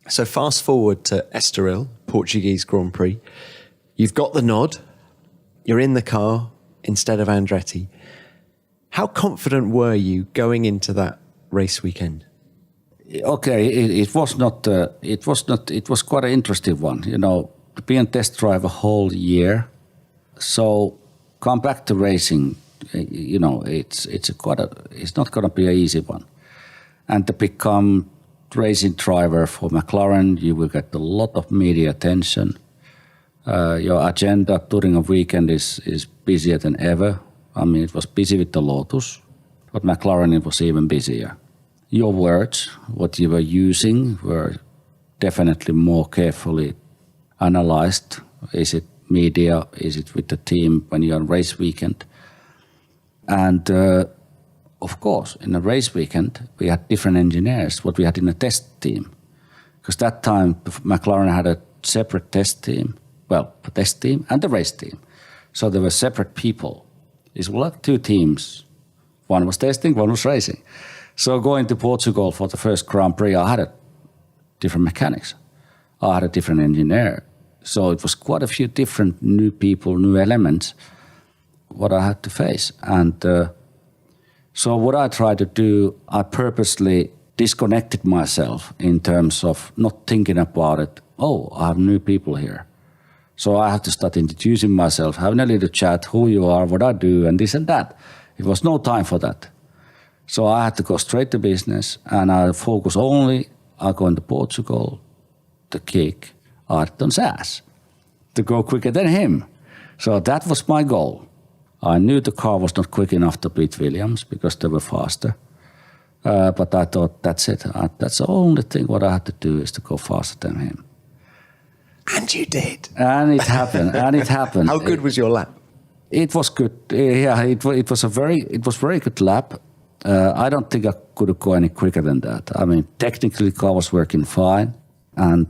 So fast forward to Estoril, Portuguese Grand Prix. You've got the nod. You're in the car instead of Andretti. How confident were you going into that race weekend? Okay, it was not. It was quite an interesting one. Being test drive a whole year. So come back to racing. It's not going to be an easy one. And to become racing driver for McLaren, you will get a lot of media attention. Your agenda during a weekend is busier than ever. I mean, it was busy with the Lotus, but McLaren it was even busier. Your words, what you were using, were definitely more carefully analyzed. Is it media? Is it with the team when you're on race weekend? And of course, in a race weekend, we had different engineers what we had in a test team. Because that time, McLaren had a separate test team. Well, the test team and the race team. So there were separate people. It was like two teams. One was testing, one was racing. So going to Portugal for the first Grand Prix, I had a different mechanics. I had a different engineer. So it was quite a few different new people, new elements, what I had to face. And so what I tried to do, I purposely disconnected myself in terms of not thinking about it. Oh, I have new people here. So I have to start introducing myself, having a little chat, who you are, what I do, and this and that. It was no time for that. So I had to go straight to business, and I focus only on going to Portugal to kick Ayrton's ass, to go quicker than him. So that was my goal. I knew the car was not quick enough to beat Williams because they were faster. But I thought, that's it. That's the only thing what I had to do is to go faster than him. And you did. And it happened. How good was your lap? It was good. Yeah, it was very good lap. I don't think I could go any quicker than that. I mean, technically, the car was working fine, and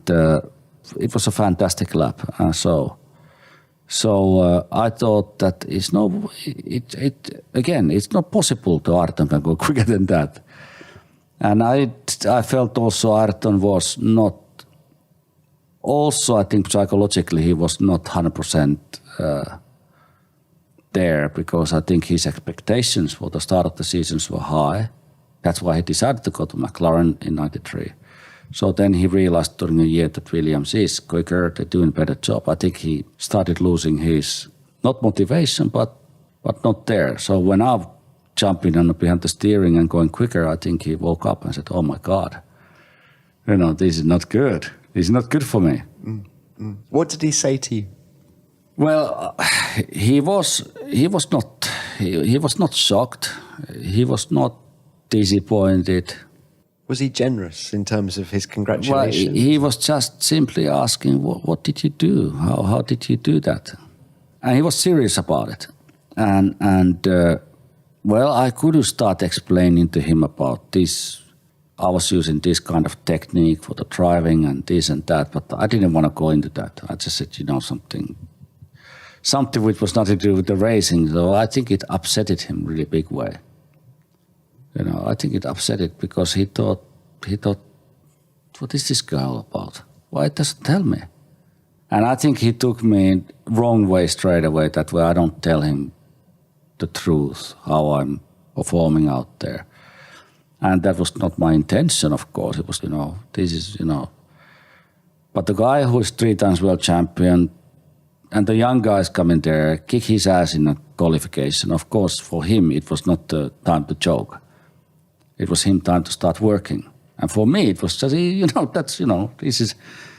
it was a fantastic lap. So I thought that it's not possible to Ayrton go quicker than that. And I felt also Ayrton was not. Also, I think psychologically he was not 100% there, because I think his expectations for the start of the seasons were high. That's why he decided to go to McLaren in '93. So then he realized during the year that Williams is quicker, they're doing a better job. I think he started losing his, not motivation, but not there. So when I jumped in behind the steering and going quicker, I think he woke up and said, oh my God, this is not good. This is not good for me. What did he say to you? Well, he was not shocked. He was not disappointed. Was he generous in terms of his congratulations? Well, he was just simply asking, what did you do? How did you do that? And he was serious about it. And I could start explaining to him about this. I was using this kind of technique for the driving and this and that, but I didn't want to go into that. I just said, something which was nothing to do with the racing. So I think it upset him really big way. I think it upset it because he thought, what is this girl about? Why it doesn't tell me? And I think he took me wrong way straight away, that way I don't tell him the truth, how I'm performing out there. And that was not my intention, of course. It was, But the guy who is 3 times world champion and the young guys coming there, kick his ass in a qualification. Of course, for him, it was not the time to joke. It was him time to start working. And for me, it was just,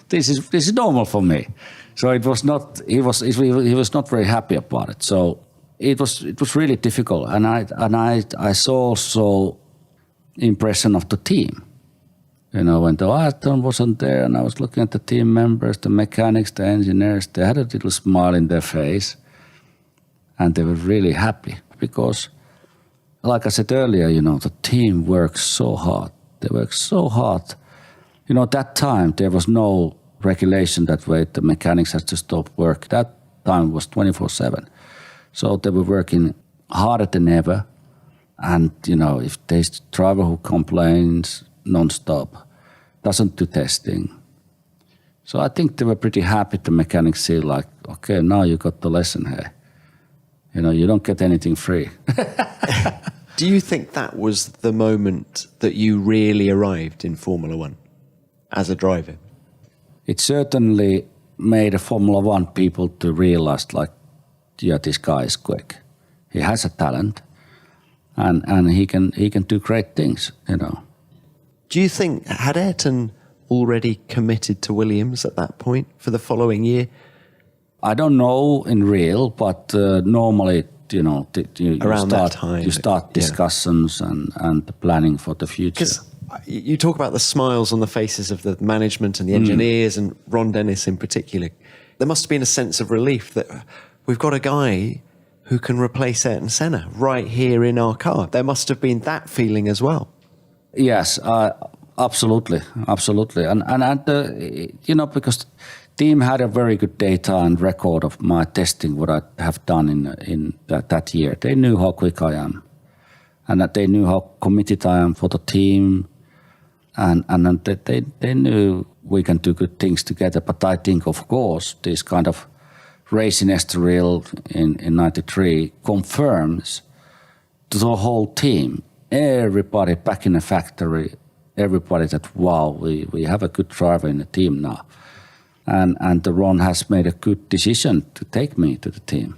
this is normal for me. So it was not, he was not very happy about it. So it was really difficult. And I saw also impression of the team. When the Ayrton wasn't there and I was looking at the team members, the mechanics, the engineers, they had a little smile in their face and they were really happy because, like I said earlier, the team works so hard. They work so hard. That time there was no regulation that way. The mechanics had to stop work. That time was 24/7. So they were working harder than ever. And, if there's a driver who complains non-stop, doesn't do testing, So I think they were pretty happy, the mechanics see like, okay, now you got the lesson here. You don't get anything free. Do you think that was the moment that you really arrived in Formula One as a driver? It certainly made a Formula One people to realize like, yeah, this guy is quick. He has a talent and he can do great things, Do you think, had Ayrton already committed to Williams at that point for the following year? I don't know in real, but normally, you start discussions and the planning for the future. Because you talk about the smiles on the faces of the management and the engineers and Ron Dennis in particular. There must have been a sense of relief that we've got a guy who can replace Ayrton Senna right here in our car. There must have been that feeling as well. Yes, absolutely. And because team had a very good data and record of my testing, what I have done in that year. They knew how quick I am, and that they knew how committed I am for the team, and they knew we can do good things together. But I think, of course, this kind of race in Estoril in 93 confirms to the whole team, everybody back in the factory, everybody that, wow, we have a good driver in the team now. And the Ron has made a good decision to take me to the team.